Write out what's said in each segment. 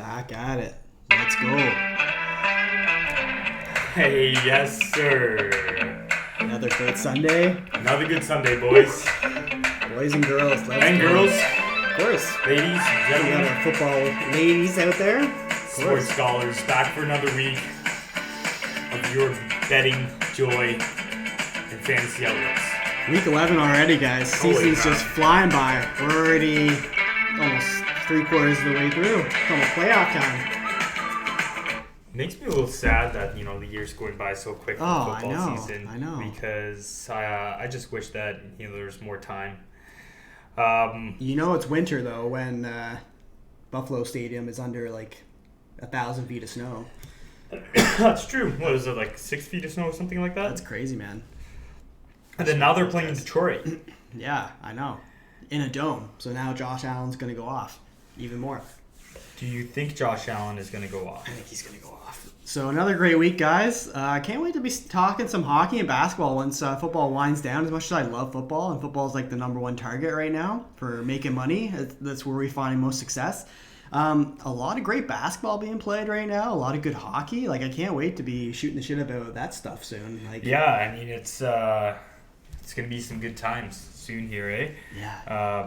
Back at it. Let's go. Hey, yes, sir. Another great Sunday. Another good Sunday, boys. Boys and girls. Let's And go. girls, Of course. ladies, We got gentlemen, our football ladies out there. Of sports course. scholars, back for another week of your betting joy and fantasy outlets. Week 11 already, guys. Holy Season's crap. just flying by. We're already almost 3/4 of the way through. It's almost playoff time. Makes me a little sad that the year's going by so quick for Oh, I football know, season. I know. Because I just wish that there's more time. You know it's winter, though, when Buffalo Stadium is under, 1,000 feet of snow. That's true. What is it, like 6 feet of snow or something like that? That's crazy, man. And then now they're playing in Detroit. Yeah, I know. In a dome. So now Josh Allen's going to go off even more. Do you think Josh Allen is going to go off? I think he's going to go off. So another great week, guys. I can't wait to be talking some hockey and basketball once football winds down. As much as I love football, and football is like the number one target right now for making money. That's where we find most success. A lot of great basketball being played right now. A lot of good hockey. I can't wait to be shooting the shit about that stuff soon. Yeah, I mean it's going to be some good times soon here, eh? Yeah.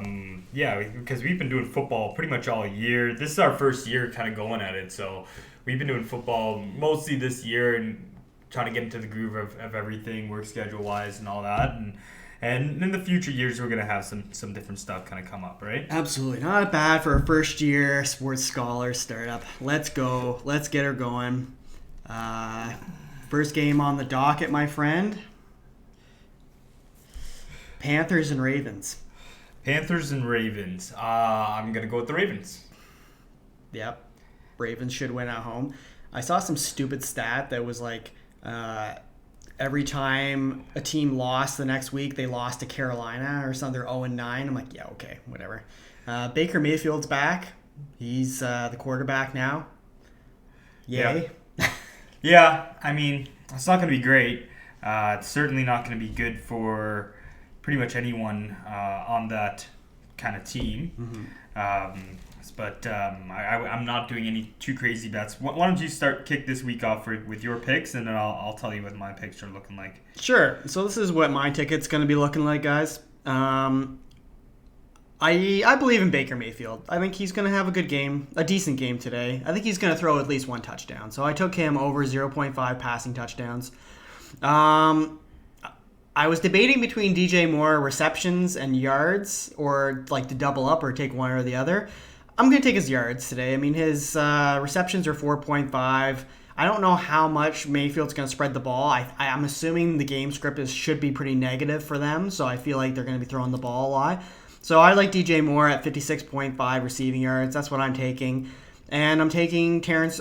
Yeah, because we've been doing football pretty much all year. This is our first year kind of going at it, so we've been doing football mostly this year and trying to get into the groove of everything, work schedule wise and all that. And in the future years, we're going to have some different stuff kind of come up, right? Absolutely. Not bad for a first year sports scholar startup. Let's go. Let's get her going. First game on the docket, my friend. Panthers and Ravens. Panthers and Ravens. I'm going to go with the Ravens. Yep. Ravens should win at home. I saw some stupid stat that was every time a team lost the next week, they lost to Carolina or something. They're 0-9. I'm like, yeah, okay, whatever. Baker Mayfield's back. He's the quarterback now. Yay. Yeah, I mean, it's not going to be great. It's certainly not going to be good for pretty much anyone on that kind of team. Mm-hmm. But I'm not doing any too crazy bets. Why don't you kick this week off with your picks, and then I'll tell you what my picks are looking like. Sure. So this is what my ticket's going to be looking like, guys. I believe in Baker Mayfield. I think he's going to have a good game, a decent game today. I think he's going to throw at least one touchdown. So I took him over 0.5 passing touchdowns. I was debating between DJ Moore receptions and yards, or to double up or take one or the other. I'm going to take his yards today. I mean, his receptions are 4.5. I don't know how much Mayfield's going to spread the ball. I'm assuming the game script should be pretty negative for them, so I feel like they're going to be throwing the ball a lot. So I like DJ Moore at 56.5 receiving yards. That's what I'm taking. And I'm taking Terrence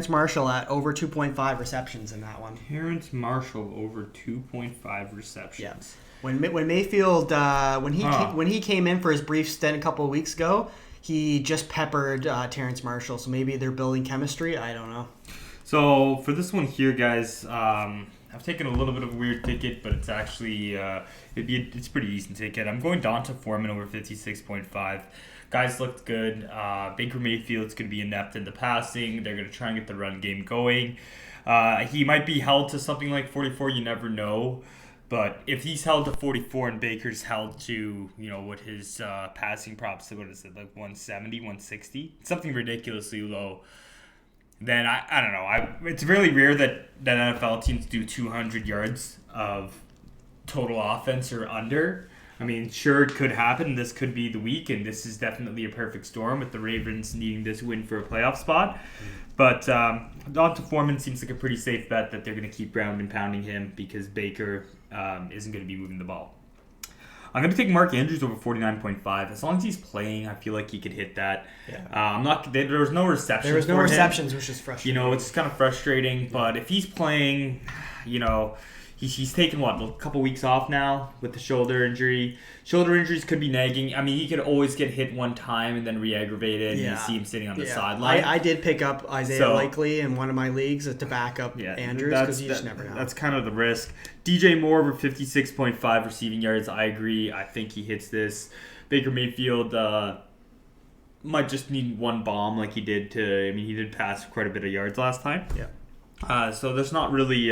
Marshall at over 2.5 receptions in that one. Terrence Marshall over 2.5 receptions. Yeah. When Mayfield when he came in for his brief stint a couple of weeks ago, he just peppered Terrence Marshall. So maybe they're building chemistry. I don't know. So for this one here, guys, I've taken a little bit of a weird ticket, but it's actually it's a pretty decent ticket. I'm going Donta Foreman over 56.5. Guys looked good. Baker Mayfield's going to be inept in the passing. They're going to try and get the run game going. He might be held to something like 44. You never know. But if he's held to 44 and Baker's held to, what his passing props, what is it, like 170, 160? Something ridiculously low. Then I don't know. It's really rare that NFL teams do 200 yards of total offense or under. I mean, sure, it could happen. This could be the week, and this is definitely a perfect storm with the Ravens needing this win for a playoff spot. But Donta Foreman seems like a pretty safe bet that they're going to keep ground and pounding him because Baker isn't going to be moving the ball. I'm going to take Mark Andrews over 49.5. As long as he's playing, I feel like he could hit that. Yeah. There was no receptions. There was no receptions, which is frustrating. It's kind of frustrating. But if he's playing, he's taken a couple weeks off now with the shoulder injury. Shoulder injuries could be nagging. I mean, he could always get hit one time and then re-aggravate it. And you see him sitting on the sideline. I did pick up Isaiah Likely in one of my leagues to back up Andrews because you just never know. That's kind of the risk. DJ Moore over 56.5 receiving yards. I agree. I think he hits this. Baker Mayfield might just need one bomb like he did he did pass quite a bit of yards last time. Yeah. So there's not really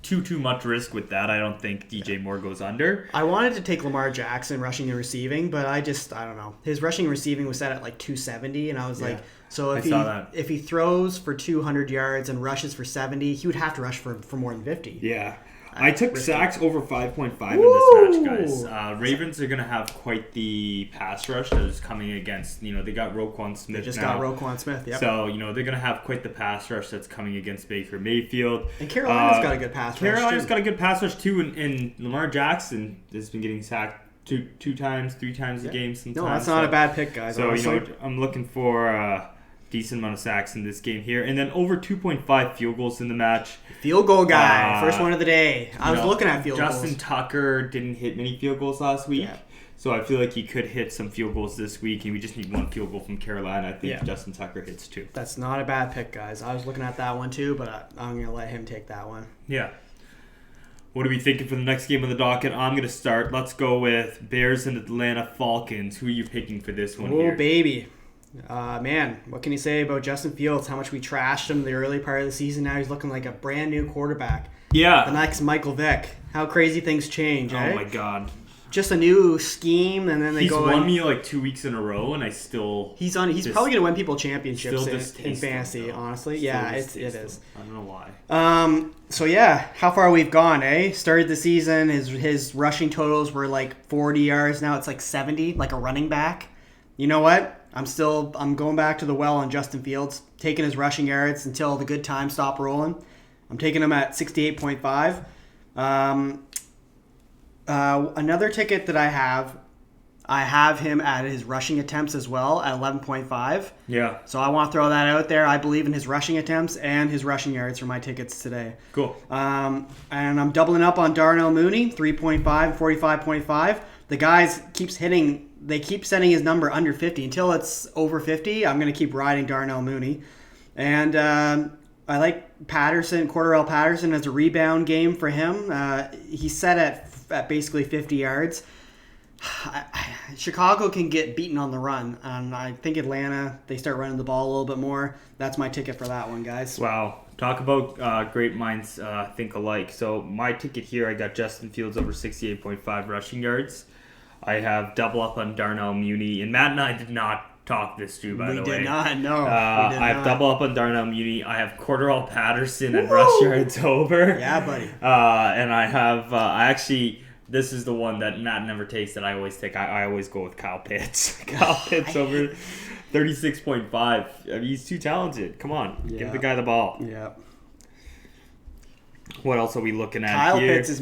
too much risk with that. I don't think DJ Moore goes under. I wanted to take Lamar Jackson rushing and receiving, but I don't know. His rushing and receiving was set at like 270, and I was like, so if he throws for 200 yards and rushes for 70, he would have to rush for more than 50. Yeah. I took sacks over 5.5 in this match, guys. Ravens are going to have quite the pass rush that is coming against, they got Roquan Smith They just now. got Roquan Smith, yep. So, they're going to have quite the pass rush that's coming against Baker Mayfield. And Carolina's got a good pass rush, Carolina's got a good pass rush, too, and Lamar Jackson has been getting sacked two times, 3 times a game sometimes. No, that's not a bad pick, guys. So, honestly. I'm looking for decent amount of sacks in this game here. And then over 2.5 field goals in the match. Field goal guy. First one of the day. I was looking at field goals. Justin Tucker didn't hit many field goals last week. Yeah. So I feel like he could hit some field goals this week. And we just need one field goal from Carolina. I think Justin Tucker hits 2. That's not a bad pick, guys. I was looking at that one too, but I'm going to let him take that one. Yeah. What are we thinking for the next game on the docket? I'm going to start. Let's go with Bears and Atlanta Falcons. Who are you picking for this one here? Oh, baby. Man, what can you say about Justin Fields? How much we trashed him the early part of the season. Now he's looking like a brand new quarterback. Yeah. The next Michael Vick. How crazy things change, eh? Oh, my God. Just a new scheme, and then He's won me like 2 weeks in a row, and I still... He's probably going to win people championships in fantasy, him, honestly. Still yeah, it is. I don't know why. So, yeah, how far we've gone, eh? Started the season, his rushing totals were like 40 yards. Now it's like 70, like a running back. You know what? I'm going back to the well on Justin Fields, taking his rushing yards until the good times stop rolling. I'm taking him at 68.5. Another ticket that I have him at his rushing attempts as well at 11.5. Yeah. So I want to throw that out there. I believe in his rushing attempts and his rushing yards for my tickets today. Cool. And I'm doubling up on Darnell Mooney, 3.5, 45.5. The guys they keep setting his number under 50. Until it's over 50, I'm going to keep riding Darnell Mooney. And I like Cordell Patterson as a rebound game for him. He's set at basically 50 yards. Chicago can get beaten on the run. I think Atlanta, they start running the ball a little bit more. That's my ticket for that one, guys. Wow. Talk about great minds think alike. So my ticket here, I got Justin Fields over 68.5 rushing yards. I have double up on Darnell Mooney. And Matt and I did not talk this through, by the way. We did not, no. I have double up on Darnell Mooney. I have Cordell Patterson and rush yards over. Yeah, buddy. And I have, this is the one that Matt never takes that I always take. I always go with Kyle Pitts. Kyle Pitts over 36.5. I mean, he's too talented. Come on. Yeah. Give the guy the ball. Yeah. What else are we looking at Kyle here? Pitts is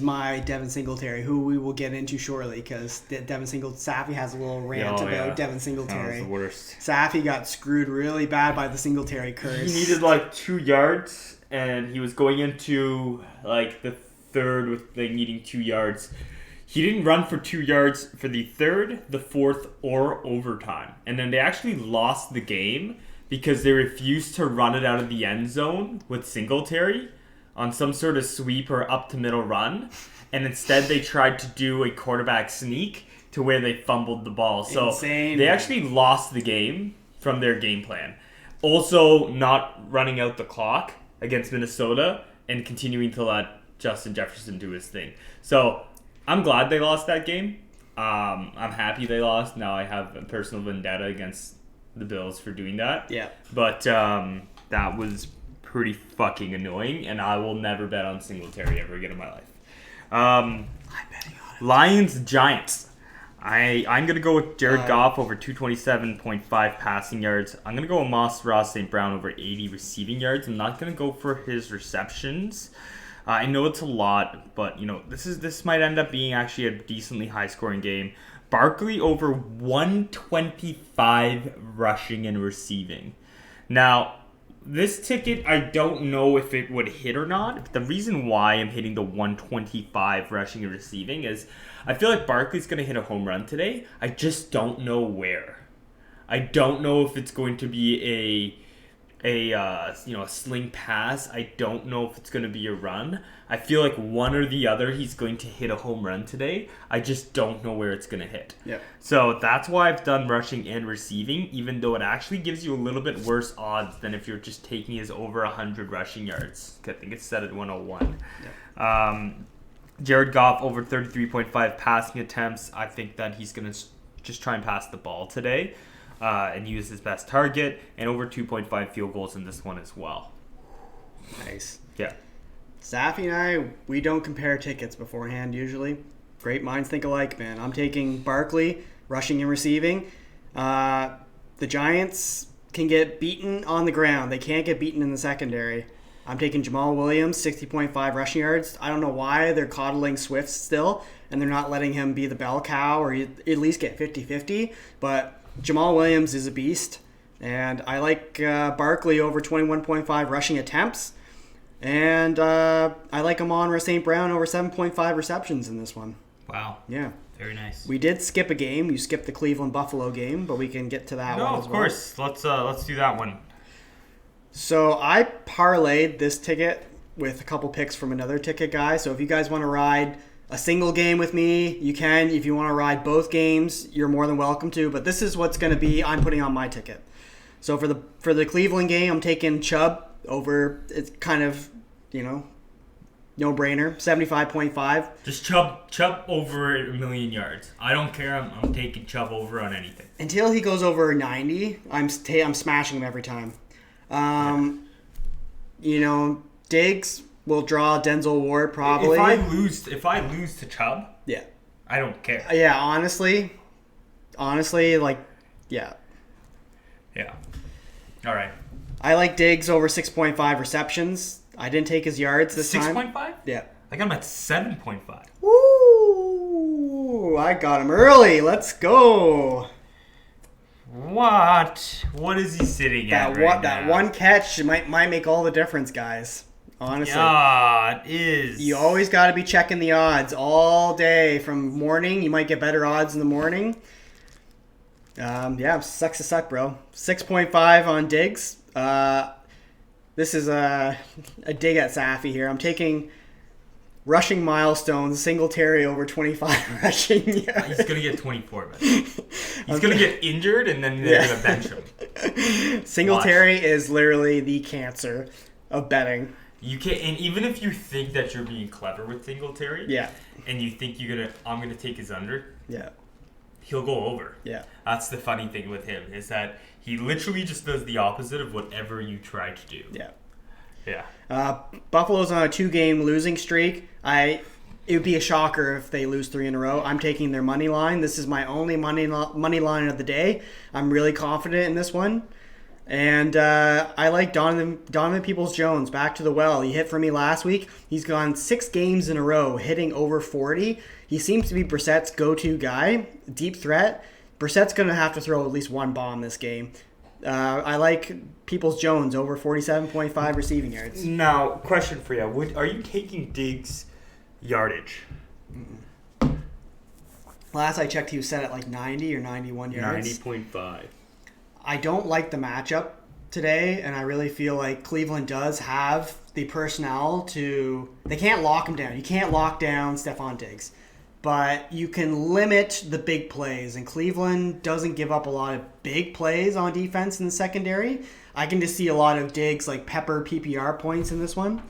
my Devin Singletary, who we will get into shortly, because Devin Singletary, Safi has a little rant about Devin Singletary. That was the worst. Safi got screwed really bad by the Singletary curse. He needed like 2 yards, and he was going into like the third with like needing 2 yards. He didn't run for 2 yards for the third, the fourth, or overtime. And then they actually lost the game because they refused to run it out of the end zone with Singletary on some sort of sweep or up to middle run. And instead they tried to do a quarterback sneak to where they fumbled the ball. So Insane, they man. actually lost the game from their game plan. Also, not running out the clock against Minnesota and continuing to let Justin Jefferson do his thing. So I'm glad they lost that game. I'm happy they lost. Now I have a personal vendetta against the Bills for doing that. Yeah. But that was pretty fucking annoying, and I will never bet on Singletary ever again in my life. I'm betting on it. Lions Giants. I'm gonna go with Jared Goff over 227.5 passing yards. I'm gonna go with Ross St. Brown over 80 receiving yards. I'm not gonna go for his receptions. I know it's a lot, but this might end up being actually a decently high scoring game. Barkley over 125 rushing and receiving. Now, this ticket, I don't know if it would hit or not. But the reason why I'm hitting the 125 rushing and receiving is I feel like Barkley's going to hit a home run today. I just don't know where. I don't know if it's going to be a sling pass. I don't know if it's going to be a run. I feel like one or the other he's going to hit a home run today. I just don't know where it's going to hit. Yeah. So that's why I've done rushing and receiving, even though it actually gives you a little bit worse odds than if you're just taking his over 100 rushing yards. I think it's set at 101. Yeah. Jared Goff over 33.5 passing attempts. I think that he's going to just try and pass the ball today. And use his best target, and over 2.5 field goals in this one as well. Nice. Yeah. Safi and I, we don't compare tickets beforehand usually. Great minds think alike, man. I'm taking Barkley, rushing and receiving. The Giants can get beaten on the ground. They can't get beaten in the secondary. I'm taking Jamal Williams, 60.5 rushing yards. I don't know why they're coddling Swift still, and they're not letting him be the bell cow or at least get 50-50, but Jamal Williams is a beast, and I like Barkley over 21.5 rushing attempts, and I like Amon-Ra St. Brown over 7.5 receptions in this one. Wow. Yeah. Very nice. We did skip a game. You skipped the Cleveland-Buffalo game, but we can get to that one as well. No, of course. Let's do that one. So I parlayed this ticket with a couple picks from another ticket guy, so if you guys want to ride a single game with me, you can. If you want to ride both games, you're more than welcome to. But this is what's going to be I'm putting on my ticket. So for the Cleveland game, I'm taking Chubb over. It's kind of, no-brainer. 75.5. Just Chubb over 1,000,000 yards. I don't care. I'm taking Chubb over on anything. Until he goes over 90, I'm smashing him every time. Diggs will draw Denzel Ward probably. If I lose to Chubb, yeah, I don't care. Yeah, honestly, yeah. Yeah. All right. I like Diggs over 6.5 receptions. I didn't take his yards this time. 6.5? Yeah. I got him at 7.5. Woo! I got him early. Let's go. What is he sitting at right now? That one catch might make all the difference, guys. Honestly. Yeah, it is. You always got to be checking the odds all day from morning. You might get better odds in the morning. Sucks to suck, bro. 6.5 on Diggs. This is a dig at Safi here. I'm taking rushing milestones, Singletary over 25 rushing yards. He's going to get 24, man. He's going to get injured, and then they're going to bench him. Singletary is literally the cancer of betting. You can't, and even if you think that you're being clever with Singletary, yeah, and you think I'm gonna take his under, yeah, he'll go over. Yeah, that's the funny thing with him is that he literally just does the opposite of whatever you try to do. Yeah. Buffalo's on a 2-game losing streak. It would be a shocker if they lose 3 in a row. I'm taking their money line. This is my only money line of the day. I'm really confident in this one. And I like Donovan Peoples-Jones back to the well. He hit for me last week. He's gone 6 games in a row hitting over 40. He seems to be Brissett's go-to guy, deep threat. Brissett's going to have to throw at least one bomb this game. I like Peoples-Jones over 47.5 receiving yards. Now, question for you. Are you taking Diggs' yardage? Mm-mm. Last I checked, he was set at like 90 or 91 yards. 90.5. I don't like the matchup today, and I really feel like Cleveland does have the personnel to... They can't lock him down. You can't lock down Stephon Diggs. But you can limit the big plays, and Cleveland doesn't give up a lot of big plays on defense in the secondary. I can just see a lot of Diggs, like Pepper PPR points in this one.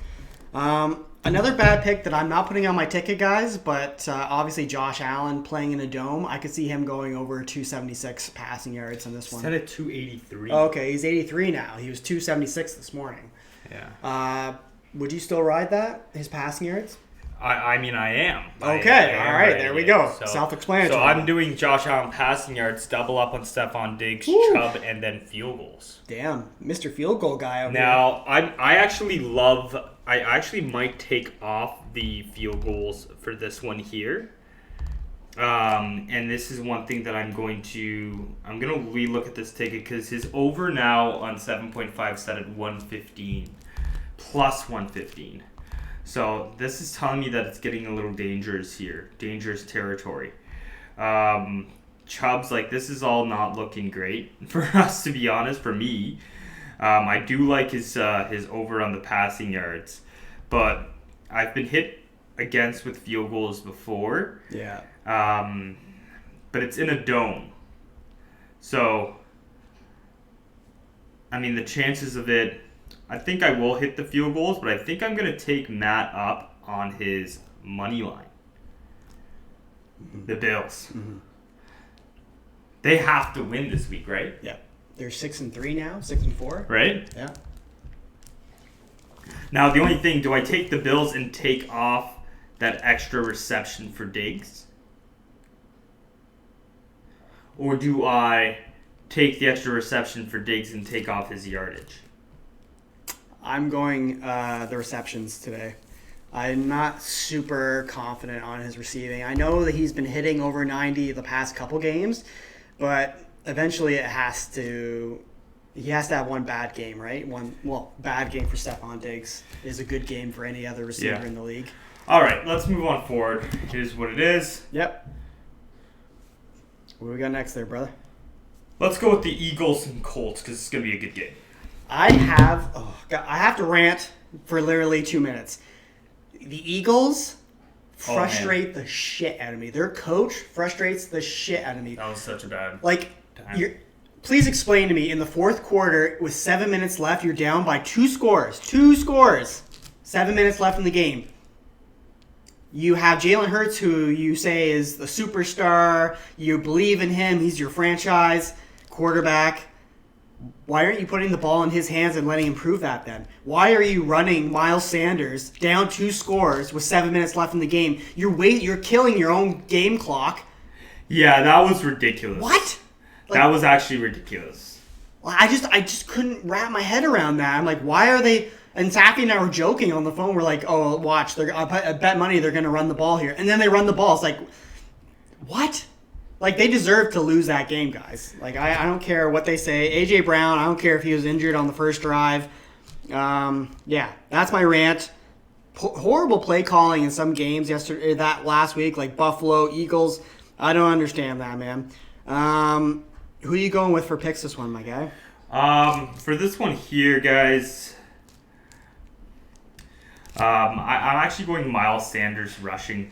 Another bad pick that I'm not putting on my ticket, guys, but obviously Josh Allen playing in a dome. I could see him going over 276 passing yards in this one. Instead of 283. Okay, he's 83 now. He was 276 this morning. Yeah. Would you still ride that, his passing yards? I mean, I am. Okay, all right, there we go. So, self-explanatory. So I'm doing Josh Allen passing yards, double up on Stephon Diggs, Chubb, and then field goals. Damn, Mr. Field Goal guy over now, here. I actually might take off the field goals for this one here. And this is one thing that I'm going to relook at this ticket because his over now on 7.5 set at 115 plus 115. So this is telling me that it's getting a little dangerous here, dangerous territory. Chubb's like, this is all not looking great for us, to be honest, for me. I do like his over on the passing yards, but I've been hit against with field goals before. Yeah. But it's in a dome. So, I mean, the chances of it, I think I will hit the field goals, but I think I'm going to take Matt up on his money line. The Bills. Mm-hmm. They have to win this week, right? Yeah. They're 6-3 now, 6-4. Right? Yeah. Now, the only thing, do I take the Bills and take off that extra reception for Diggs? Or do I take the extra reception for Diggs and take off his yardage? I'm going the receptions today. I'm not super confident on his receiving. I know that he's been hitting over 90 the past couple games, but eventually he has to have one bad game, right? Bad game for Stephon Diggs is a good game for any other receiver in the league. All right, let's move on forward. Here's what it is. Yep. What do we got next there, brother? Let's go with the Eagles and Colts because it's going to be a good game. I have to rant for literally 2 minutes. The Eagles frustrate the shit out of me. Their coach frustrates the shit out of me. That was such a bad time. Please explain to me, in the fourth quarter, with 7 minutes left, you're down by 2 scores. 2 scores. 7 minutes left in the game. You have Jalen Hurts, who you say is the superstar. You believe in him. He's your franchise quarterback. Why aren't you putting the ball in his hands and letting him prove that then? Why are you running Miles Sanders down 2 scores with 7 minutes left in the game? You're killing your own game clock. Yeah, that was ridiculous. What? That was actually ridiculous. I just couldn't wrap my head around that. I'm like, why are they... And Safi and I were joking on the phone. We're like, oh, watch. I bet money they're going to run the ball here. And then they run the ball. It's like, what? Like, they deserve to lose that game, guys. Like, I don't care what they say. A.J. Brown, I don't care if he was injured on the first drive. Yeah, that's my rant. Horrible play calling in some games that last week, like Buffalo, Eagles. I don't understand that, man. Who are you going with for picks this one, my guy? For this one here, guys... I'm actually going Miles Sanders rushing.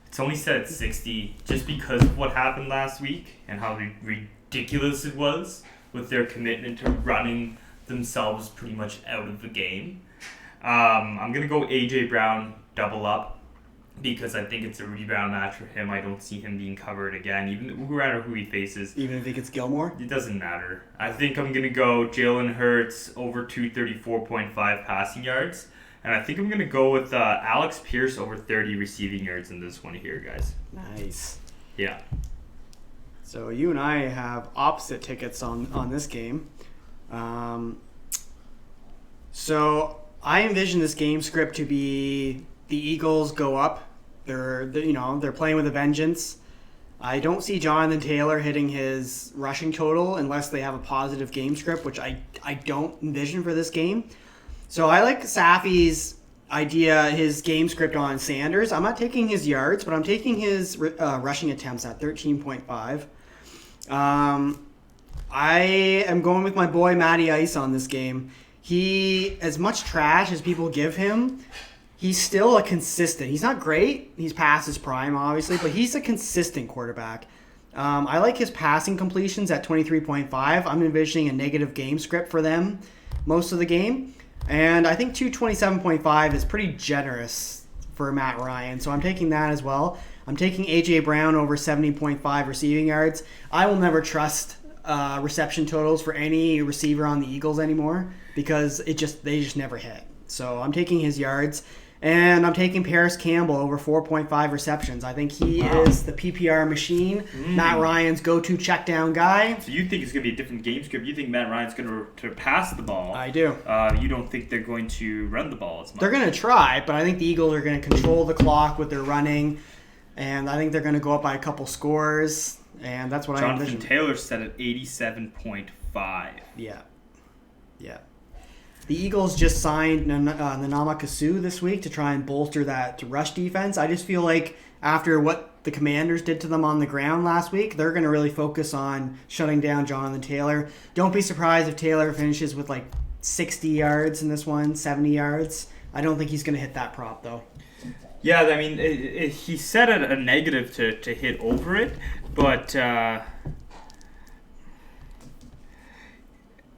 It's only set at 60 just because of what happened last week and how ridiculous it was with their commitment to running themselves pretty much out of the game. I'm going to go A.J. Brown double up because I think it's a rebound match for him. I don't see him being covered again, even no matter who he faces. Even if he gets Gilmore? It doesn't matter. I think I'm going to go Jalen Hurts over 234.5 passing yards. And I think I'm going to go with Alex Pierce over 30 receiving yards in this one here, guys. Nice. Yeah. So you and I have opposite tickets on this game. So I envision this game script to be the Eagles go up. They're playing with a vengeance. I don't see Jonathan Taylor hitting his rushing total unless they have a positive game script, which I don't envision for this game. So I like Safi's idea, his game script on Sanders. I'm not taking his yards, but I'm taking his rushing attempts at 13.5. I am going with my boy Matty Ice on this game. He, as much trash as people give him, he's still a consistent. He's not great. He's past his prime, obviously, but he's a consistent quarterback. I like his passing completions at 23.5. I'm envisioning a negative game script for them most of the game. And I think 227.5 is pretty generous for Matt Ryan. So I'm taking that as well. I'm taking A.J. Brown over 70.5 receiving yards. I will never trust reception totals for any receiver on the Eagles anymore because they just never hit. So I'm taking his yards. And I'm taking Paris Campbell over 4.5 receptions. I think he is the PPR machine, Matt Ryan's go-to check down guy. So you think it's going to be a different game script? You think Matt Ryan's going to pass the ball? I do. You don't think they're going to run the ball as much? They're going to try, but I think the Eagles are going to control the clock with their running. And I think they're going to go up by a couple scores. And that's what I envision. Jonathan Taylor set at 87.5. Yeah. The Eagles just signed Nanama Kasu this week to try and bolster that rush defense. I just feel like after what the Commanders did to them on the ground last week, they're going to really focus on shutting down Jonathan Taylor. Don't be surprised if Taylor finishes with like 60 yards in this one, 70 yards. I don't think he's going to hit that prop, though. Yeah, I mean, he set a negative to hit over it, but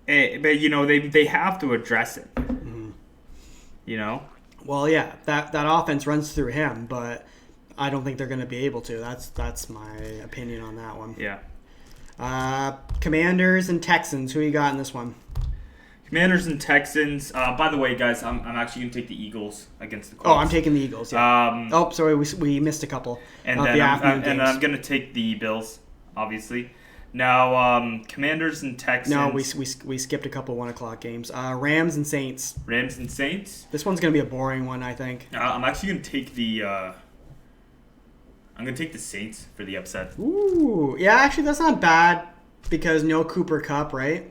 you know, they have to address it. Mm-hmm. You know? Well, yeah, that offense runs through him, but I don't think they're going to be able to. That's my opinion on that one. Yeah. Commanders and Texans. Who you got in this one? Commanders and Texans. By the way, guys, I'm actually going to take the Eagles against the Colts. Oh, I'm taking the Eagles. Yeah. Sorry, we missed a couple. And then I'm going to take the Bills, obviously. Now, Commanders and Texans. No, we skipped a couple 1 o'clock games. Rams and Saints. Rams and Saints. This one's going to be a boring one, I think. I'm actually going to take the. I'm going to take the Saints for the upset. Ooh, yeah, actually that's not bad because no Cooper Kupp, right?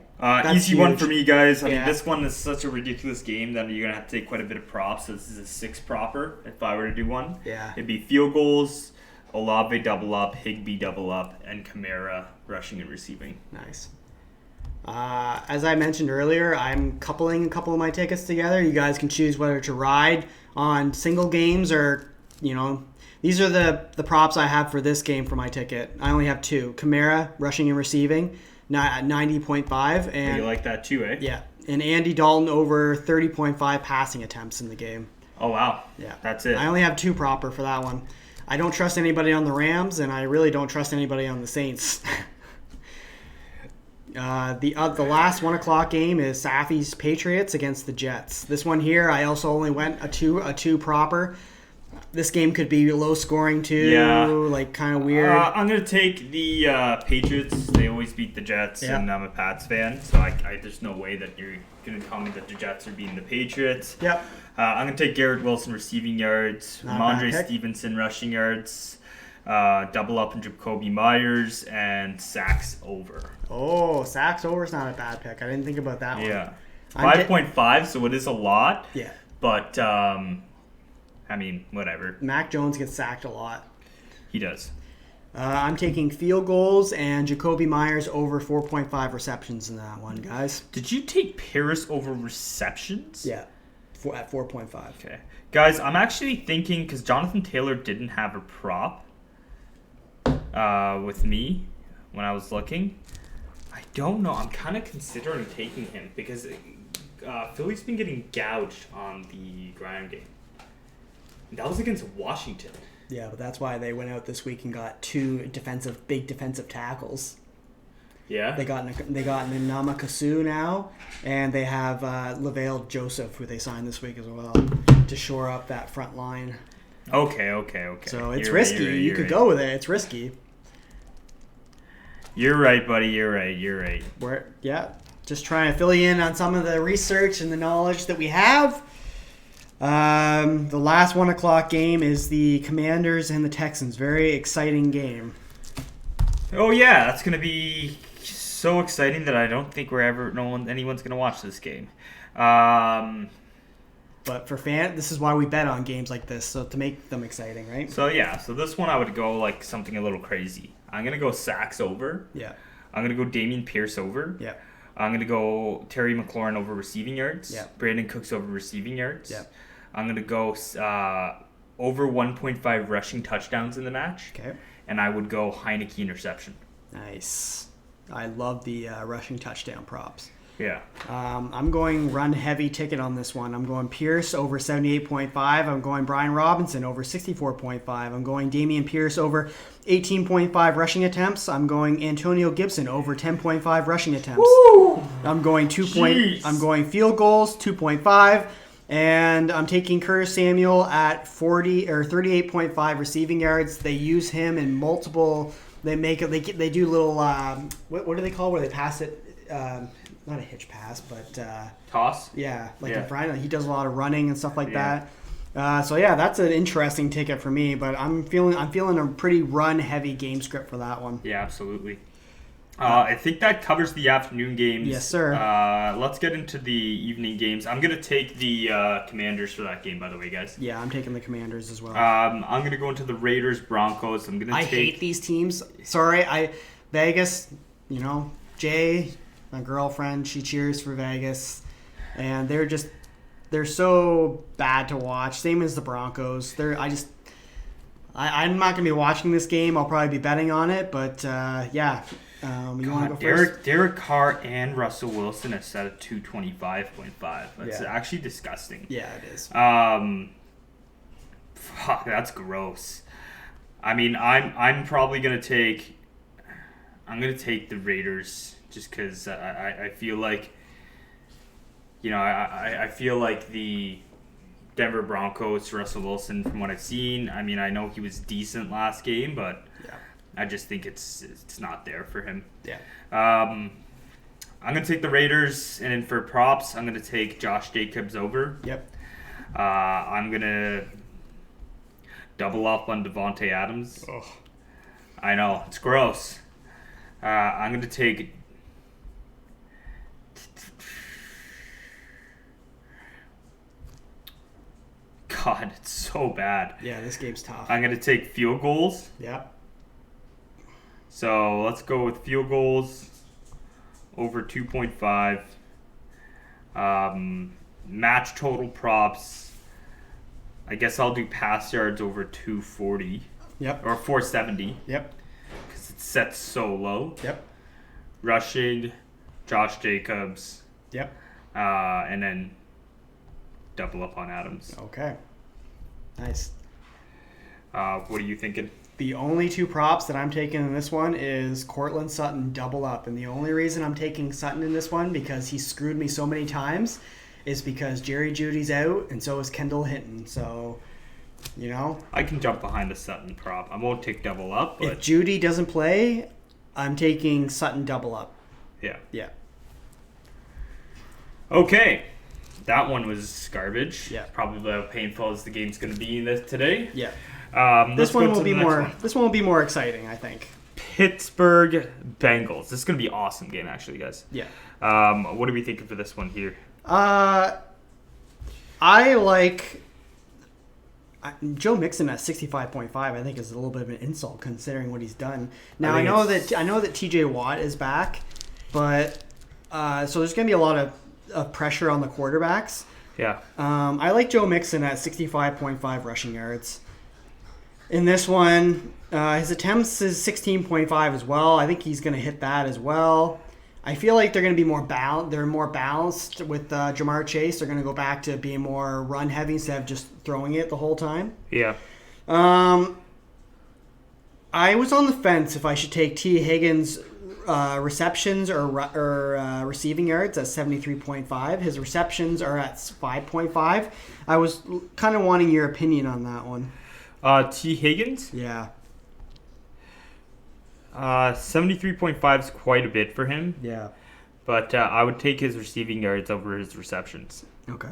Easy huge. One for me, guys. I mean, this one is such a ridiculous game that you're going to have to take quite a bit of props. So this is a 6 propper if I were to do one. Yeah. It'd be field goals, Olave double up, Higbee double up, and Kamara rushing and receiving. Nice. As I mentioned earlier, I'm coupling a couple of my tickets together. You guys can choose whether to ride on single games or, you know, these are the props I have for this game for my ticket. I only have 2. Kamara rushing and receiving at 90.5. And you like that too, eh? Yeah. And Andy Dalton over 30.5 passing attempts in the game. Oh, wow. Yeah. That's it. I only have 2 proper for that one. I don't trust anybody on the Rams, and I really don't trust anybody on the Saints. The last 1 o'clock game is Safi's Patriots against the Jets. This one here, I also only went a two proper. This game could be low scoring too, like kind of weird. I'm gonna take the Patriots. They always beat the Jets, and I'm a Pats fan, so I there's no way that you're gonna tell me that the Jets are beating the Patriots. Yep. I'm gonna take Garrett Wilson receiving yards, Ramondre Stevenson rushing yards, double up in Jacoby Myers, and sacks over. Oh, sacks over is not a bad pick. I didn't think about that one. Yeah, 5.5, so it is a lot. Yeah. But I mean, whatever. Mac Jones gets sacked a lot. He does. I'm taking field goals and Jacoby Myers over 4.5 receptions in that one, guys. Did you take Paris over receptions? Yeah, at 4.5. Okay. Guys, I'm actually thinking, because Jonathan Taylor didn't have a prop with me when I was looking. I don't know. I'm kind of considering taking him because Philly's been getting gouged on the ground game. That was against Washington. Yeah, but that's why they went out this week and got 2 big defensive tackles. Yeah. They got Nanama Kasu now, and they have LaVale Joseph, who they signed this week as well, to shore up that front line. Okay. So it's risky. You could go with it. It's risky. You're right, buddy. You're right. Just trying to fill you in on some of the research and the knowledge that we have. The last 1 o'clock game is the Commanders and the Texans. Very exciting game. Oh yeah, that's gonna be so exciting that I don't think anyone's gonna watch this game. But for this is why we bet on games like this, so to make them exciting, right? So this one I would go like something a little crazy. I'm gonna go sacks over. Yeah. I'm gonna go Dameon Pierce over. Yeah. I'm gonna go Terry McLaurin over receiving yards. Yeah. Brandon Cooks over receiving yards. Yeah. I'm gonna go over 1.5 rushing touchdowns in the match. Okay. And I would go Heineke interception. Nice. I love the rushing touchdown props. Yeah. I'm going run heavy ticket on this one. I'm going Pierce over 78.5. I'm going Brian Robinson over 64.5. I'm going Dameon Pierce over 18.5 rushing attempts. I'm going Antonio Gibson over 10.5 rushing attempts. Woo! I'm going I'm going field goals 2.5. And I'm taking Curtis Samuel at 38.5 receiving yards. They use him in multiple. They do little what do they call where they pass it? Not a hitch pass, but toss. Yeah, in front. He does a lot of running and stuff like that. So that's an interesting ticket for me. But I'm feeling a pretty run heavy game script for that one. Yeah, absolutely. I think that covers the afternoon games. Yes, sir. Let's get into the evening games. I'm going to take the Commanders for that game, by the way, guys. Yeah, I'm taking the Commanders as well. I'm going to go into the Raiders Broncos. I'm going to I hate these teams. Sorry, Vegas, Jay, my girlfriend, she cheers for Vegas, and they're so bad to watch. Same as the Broncos. I'm not gonna be watching this game. I'll probably be betting on it, but yeah. You want to go first? Derek Carr and Russell Wilson are set at 225.5. That's actually disgusting. Yeah, it is. Fuck, that's gross. I mean, I'm probably gonna take the Raiders just because I feel like I feel like the Denver Broncos, Russell Wilson, from what I've seen. I mean, I know he was decent last game, but Yeah. I just think it's not there for him. Yeah. I'm gonna take the Raiders, and then for props, I'm gonna take Josh Jacobs over. Yep. I'm gonna double up on Devontae Adams. Oh. I know, it's gross. I'm gonna take. God, it's so bad. Yeah, this game's tough. I'm gonna take field goals. Yep. So let's go with field goals over 2.5. Match total props. I guess I'll do pass yards over 240 Yep. or 470 Yep. because it's set so low. Yep. Rushing, Josh Jacobs, Yep. and then double up on Adams. Okay. Nice. What are you thinking? The only two props that I'm taking in this one is Cortland Sutton double up. And the only reason I'm taking Sutton in this one, because he screwed me so many times, is because Jerry Jeudy's out and so is Kendall Hinton. So, I can jump behind the Sutton prop. I won't take double up, if but Jeudy doesn't play, I'm taking Sutton double up. yeah. Yeah. Okay. That one was garbage. Yeah. Probably how painful as the game's going to be today. Yeah. Let's This go one to will the be next more. one. This one will be more exciting, I think. Pittsburgh Bengals. This is going to be an awesome game, actually, guys. Yeah. What are we thinking for this one here? I like Joe Mixon at 65.5. I think is a little bit of an insult considering what he's done. Now I know that T.J. Watt is back, but so there's going to be a lot of pressure on the quarterbacks. Yeah. I like Joe Mixon at 65.5 rushing yards. In this one, his attempts is 16.5 as well. I think he's going to hit that as well. I feel like they're going to be more balanced. They're more balanced with Jamar Chase. They're going to go back to being more run heavy instead of just throwing it the whole time. Yeah. I was on the fence if I should take T. Higgins' receptions or receiving yards at 73.5. His receptions are at 5.5. I was kind of wanting your opinion on that one. T. Higgins? Yeah. 73.5 is quite a bit for him. Yeah. But I would take his receiving yards over his receptions. Okay.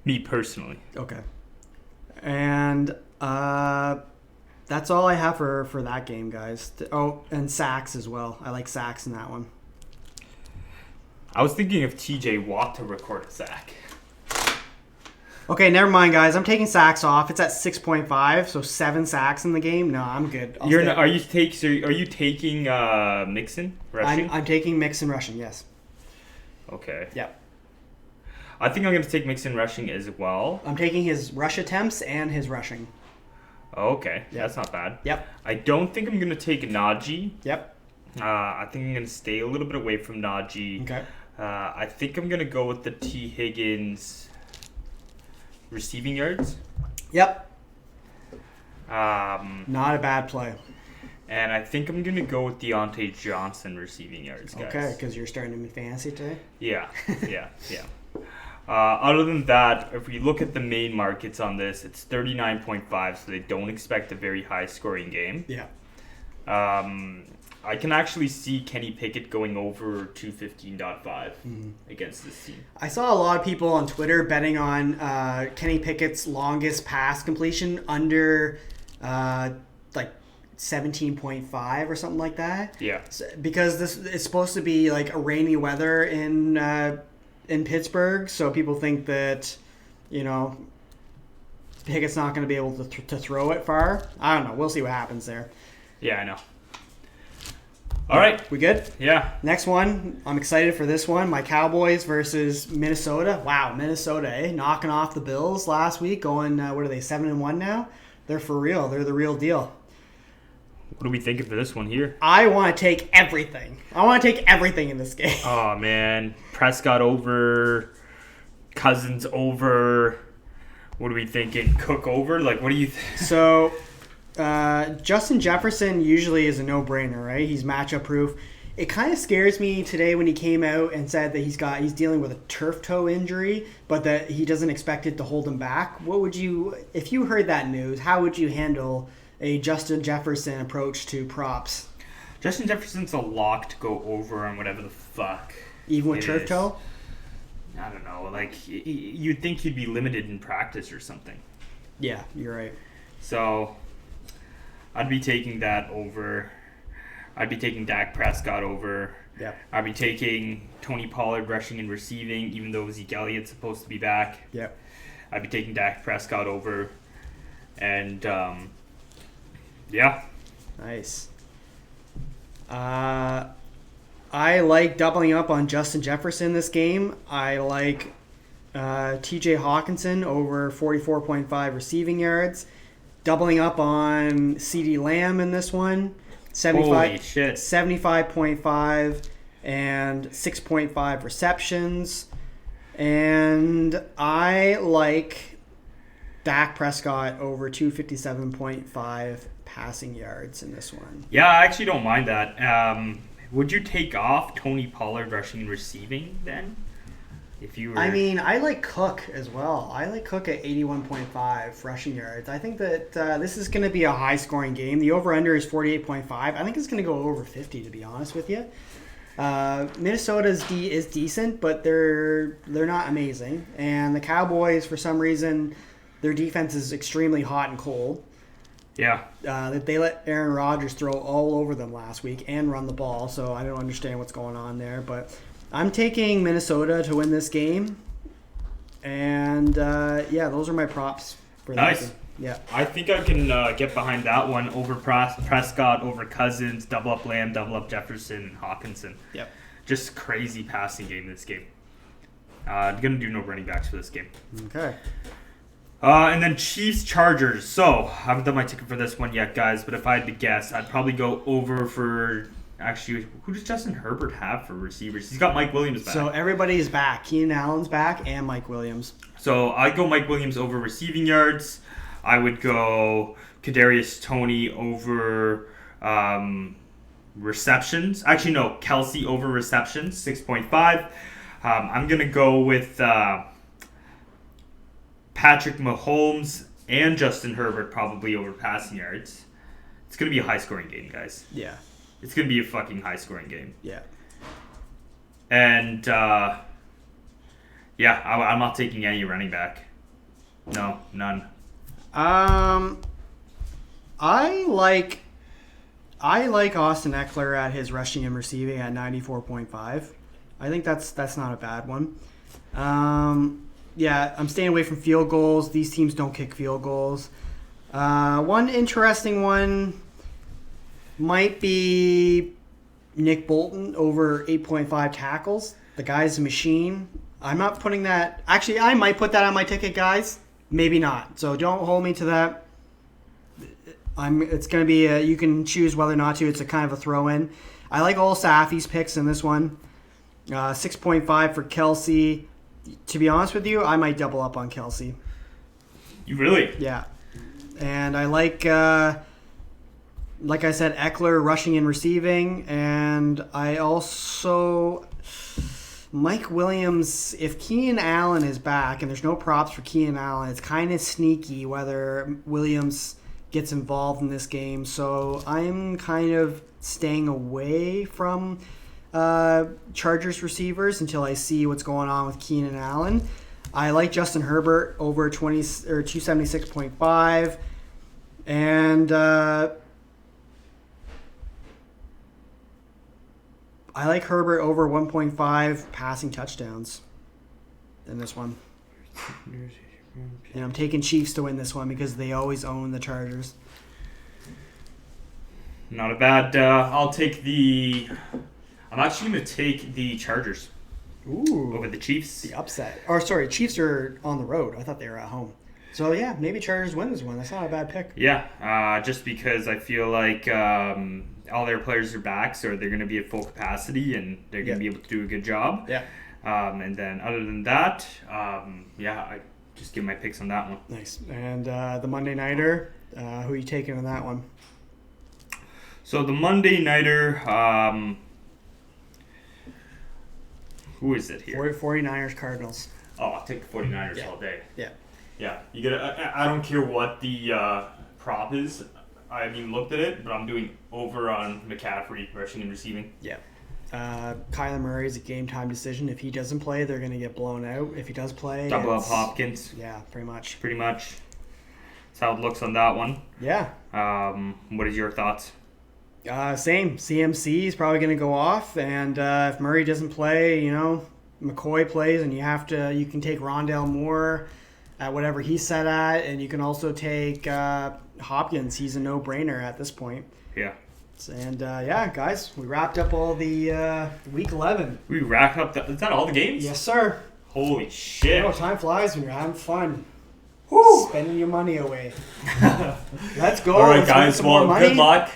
Me personally. Okay. And that's all I have for that game, guys. Oh, and sacks as well. I like sacks in that one. I was thinking of T.J. Watt to record a sack. Okay, never mind, guys. I'm taking sacks off. It's at 6.5, so 7 sacks in the game. No, I'm good. Are you taking Mixon rushing? I'm taking Mixon rushing. Yes. Okay. Yep. I think I'm going to take Mixon rushing as well. I'm taking his rush attempts and his rushing. Oh, okay. Yep. That's not bad. Yep. I don't think I'm going to take Najee. Yep. I think I'm going to stay a little bit away from Najee. Okay. I think I'm going to go with the T. Higgins receiving yards. Yep. Not a bad play. And I think I'm going to go with Deontay Johnson receiving yards, guys. Okay, because you're starting him in fantasy today? Yeah. Other than that, if we look at the main markets on this, it's 39.5, so they don't expect a very high-scoring game. Yeah. I can actually see Kenny Pickett going over 215.5 against this team. I saw a lot of people on Twitter betting on Kenny Pickett's longest pass completion under 17.5 or something like that. Yeah. Because this it's supposed to be like a rainy weather in Pittsburgh, so people think that, you know, Pickett's not going to be able to throw it far. I don't know. We'll see what happens there. Yeah, I know. All right. We good? Yeah. Next one. I'm excited for this one. My Cowboys versus Minnesota. Wow, Minnesota, knocking off the Bills last week, going, what are they, 7-1 now? They're for real. They're the real deal. What are we thinking for this one here? I want to take everything. I want to take everything in this game. Oh, man. Prescott over. Cousins over. What are we thinking? Cook over? Like, what do you think? So, Justin Jefferson usually is a no-brainer, right? He's matchup proof. It kind of scares me today when he came out and said that he's dealing with a turf toe injury, but that he doesn't expect it to hold him back. What would you, if you heard that news, how would you handle a Justin Jefferson approach to props? Justin Jefferson's a lock to go over on whatever the fuck. Even with it turf is. toe? I don't know. Like, you'd think he'd be limited in practice or something. Yeah, you're right. So, I'd be taking that over. I'd be taking Dak Prescott over. Yeah. I'd be taking Tony Pollard rushing and receiving, even though Zeke Elliott's supposed to be back. Yeah. I'd be taking Dak Prescott over. And, yeah. Nice. I like doubling up on Justin Jefferson this game. I like TJ Hawkinson over 44.5 receiving yards. Doubling up on CeeDee Lamb in this one. 75.5 and 6.5 receptions. And I like Dak Prescott over 257.5 passing yards in this one. Yeah, I actually don't mind that. Would you take off Tony Pollard rushing and receiving then? If you were... I mean, I like Cook as well. I like Cook at 81.5 rushing yards. I think that this is going to be a high-scoring game. The over-under is 48.5. I think it's going to go over 50, to be honest with you. Minnesota is decent, but they're not amazing. And the Cowboys, for some reason, their defense is extremely hot and cold. Yeah. They let Aaron Rodgers throw all over them last week and run the ball, so I don't understand what's going on there. But I'm taking Minnesota to win this game. And, yeah, those are my props for Nice. this game. Yeah. I think I can get behind that one over Prescott, over Cousins, double up Lamb, double up Jefferson, and Hawkinson. Yep. Just crazy passing game in this game. I'm going to do no running backs for this game. Okay. And then Chiefs-Chargers. So, I haven't done my ticket for this one yet, guys, but if I had to guess, I'd probably go over for... Actually, who does Justin Herbert have for receivers? He's got Mike Williams back. So everybody's back. Keenan Allen's back and Mike Williams. So, I'd go Mike Williams over receiving yards. I would go Kadarius Toney over receptions. Actually, no, Kelsey over receptions, 6.5. I'm going to go with... Patrick Mahomes and Justin Herbert probably over passing yards. It's going to be a high-scoring game, guys. Yeah. It's going to be a fucking high-scoring game. Yeah. And, yeah, I'm not taking any running back. No, none. I like Austin Eckler at his rushing and receiving at 94.5. I think that's not a bad one. Yeah, I'm staying away from field goals. These teams don't kick field goals. One interesting one might be Nick Bolton over 8.5 tackles. The guy's a machine. I'm not putting that... Actually, I might put that on my ticket, guys. Maybe not. So don't hold me to that. It's going to be... you can choose whether or not to. It's a kind of a throw-in. I like all Safi's picks in this one. 6.5 for Kelsey. To be honest with you, I might double up on Kelsey. You really? Yeah. And I like I said, Eckler rushing and receiving. And I also... Mike Williams, if Keenan Allen is back, and there's no props for Keenan Allen, it's kind of sneaky whether Williams gets involved in this game. So I'm kind of staying away from... Chargers receivers until I see what's going on with Keenan Allen. I like Justin Herbert over 276.5, and I like Herbert over 1.5 passing touchdowns in this one. And I'm taking Chiefs to win this one because they always own the Chargers. Not a bad. I'm actually going to take the Chargers Ooh. over the Chiefs. The upset. Or sorry, Chiefs are on the road. I thought they were at home. So yeah, maybe Chargers win this one. That's not a bad pick. Yeah, just because I feel like all their players are back, so they're going to be at full capacity and they're going to be able to do a good job. Yeah. And then other than that, I just give my picks on that one. Nice. And the Monday Nighter, who are you taking in that one? So the Monday Nighter, who is it here? 49ers Cardinals. Oh, I'll take the 49ers all day. Yeah. Yeah, you gotta. I don't care what the prop is. I haven't even looked at it, but I'm doing over on McCaffrey rushing and receiving. Yeah. Kyler Murray is a game time decision. If he doesn't play, they're going to get blown out. If he does play, Double up Hopkins. Yeah, pretty much. Pretty much. That's how it looks on that one. Yeah. What is your thoughts? Same. CMC is probably going to go off, and if Murray doesn't play, McCoy plays, and you can take Rondale Moore at whatever he's set at, and you can also take Hopkins. He's a no-brainer at this point. Yeah. And guys, we wrapped up all the week 11. We wrapped up. Is that all the games? Yes, sir. Holy shit! Time flies when you're having fun. Woo! Spending your money away. Let's go. All right, Let's guys. some more money. Good luck.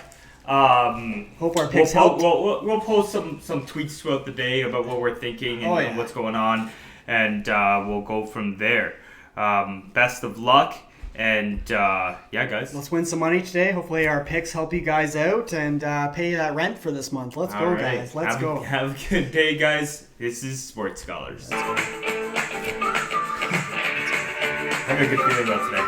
Hope our picks help. We'll post some tweets throughout the day about what we're thinking and what's going on, and we'll go from there. Best of luck. And, guys. Let's win some money today. Hopefully our picks help you guys out and pay that rent for this month. Let's go, guys. Let's go. Have a good day, guys. This is Sports Scholars. I have a good feeling about today.